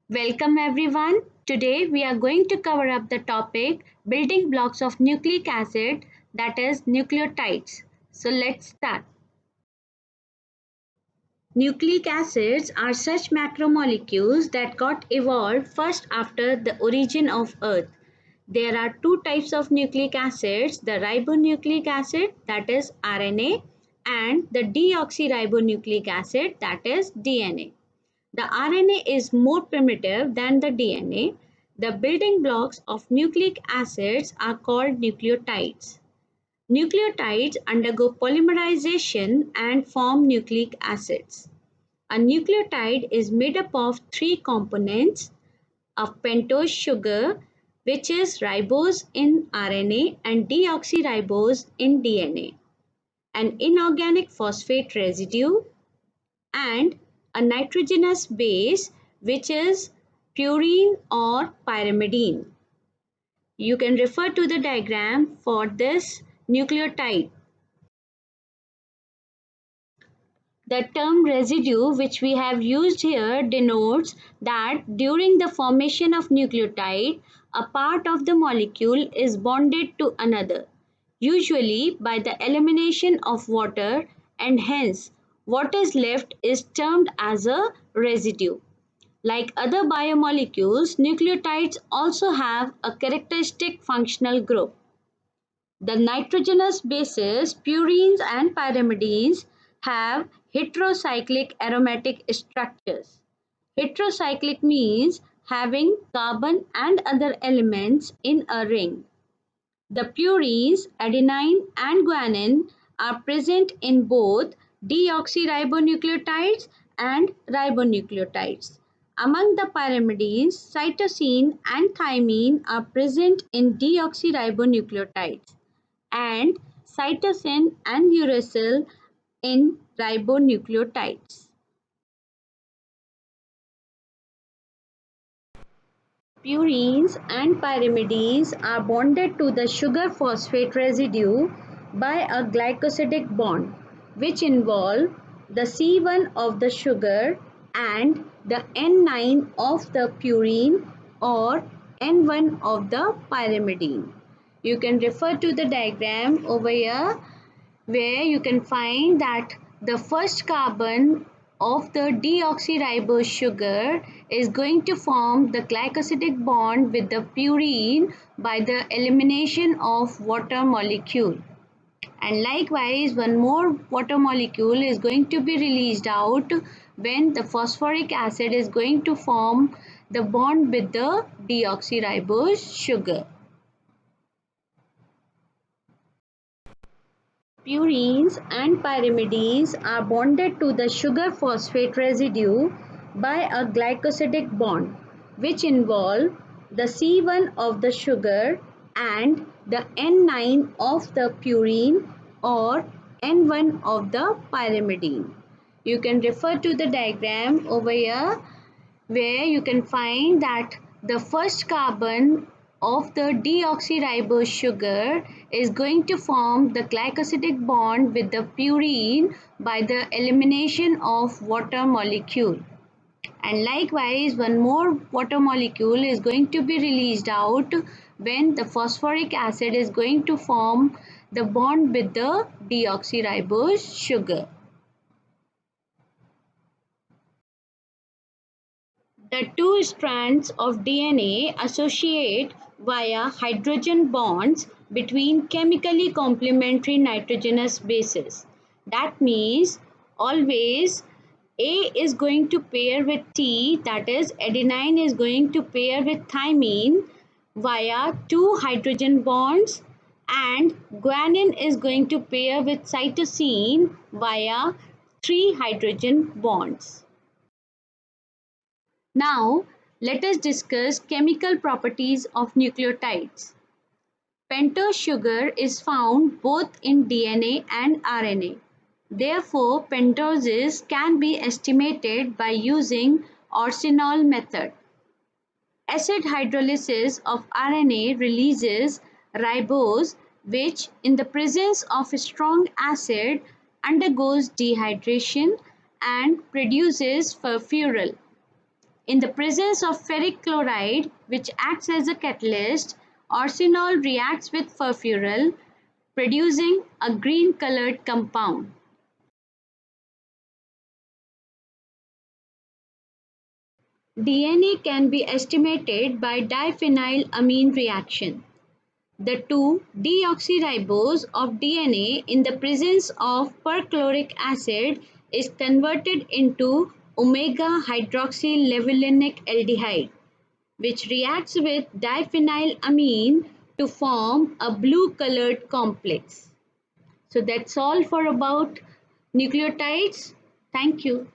Welcome everyone. Today we are going to cover up the topic building blocks of nucleic acid, that is nucleotides. So let's start. Nucleic acids are such macromolecules that got evolved first after the origin of Earth. There are two types of nucleic acids, the ribonucleic acid, that is RNA, and the deoxyribonucleic acid, that is DNA. The RNA is more primitive than the DNA. The building blocks of nucleic acids are called nucleotides. Nucleotides undergo polymerization and form nucleic acids. A nucleotide is made up of three components: a pentose sugar, which is ribose in RNA and deoxyribose in DNA, an inorganic phosphate residue, and a nitrogenous base, which is purine or pyrimidine. You can refer to the diagram for this nucleotide. The term residue, which we have used here, denotes that during the formation of nucleotide, a part of the molecule is bonded to another, usually by the elimination of water, and hence what is left is termed as a residue. Like other biomolecules, nucleotides also have a characteristic functional group. The nitrogenous bases, purines and pyrimidines, have heterocyclic aromatic structures. Heterocyclic means having carbon and other elements in a ring. The purines, adenine and guanine, are present in both deoxyribonucleotides and ribonucleotides. Among the pyrimidines, cytosine and thymine are present in deoxyribonucleotides, and cytosine and uracil in ribonucleotides. Purines and pyrimidines are bonded to the sugar phosphate residue by a glycosidic bond, which involve the C1 of the sugar and the N9 of the purine or N1 of the pyrimidine. You can refer to the diagram over here, where you can find that the first carbon of the deoxyribose sugar is going to form the glycosidic bond with the purine by the elimination of water molecule. And likewise, one more water molecule is going to be released out when the phosphoric acid is going to form the bond with the deoxyribose sugar. Purines and pyrimidines are bonded to the sugar phosphate residue by a glycosidic bond, which involve the C1 of the sugar and the N9 of the purine or N1 of the pyrimidine. You can refer to the diagram over here, where you can find that the first carbon of the deoxyribose sugar is going to form the glycosidic bond with the purine by the elimination of water molecule. And likewise, one more water molecule is going to be released out when the phosphoric acid is going to form the bond with the deoxyribose sugar. The two strands of DNA associate via hydrogen bonds between chemically complementary nitrogenous bases. That means always A is going to pair with T, that is adenine is going to pair with thymine via two hydrogen bonds, and guanine is going to pair with cytosine via three hydrogen bonds. Now, let us discuss chemical properties of nucleotides. Pentose sugar is found both in DNA and RNA. Therefore, pentoses can be estimated by using Orsinol method. Acid hydrolysis of RNA releases ribose, which in the presence of a strong acid undergoes dehydration and produces furfural. In the presence of ferric chloride, which acts as a catalyst, arsenol reacts with furfural, producing a green colored compound. DNA can be estimated by diphenylamine reaction. The 2-deoxyribose of DNA in the presence of perchloric acid is converted into omega hydroxylevulinic aldehyde, which reacts with diphenylamine to form a blue colored complex. So that's all for about nucleotides. Thank you.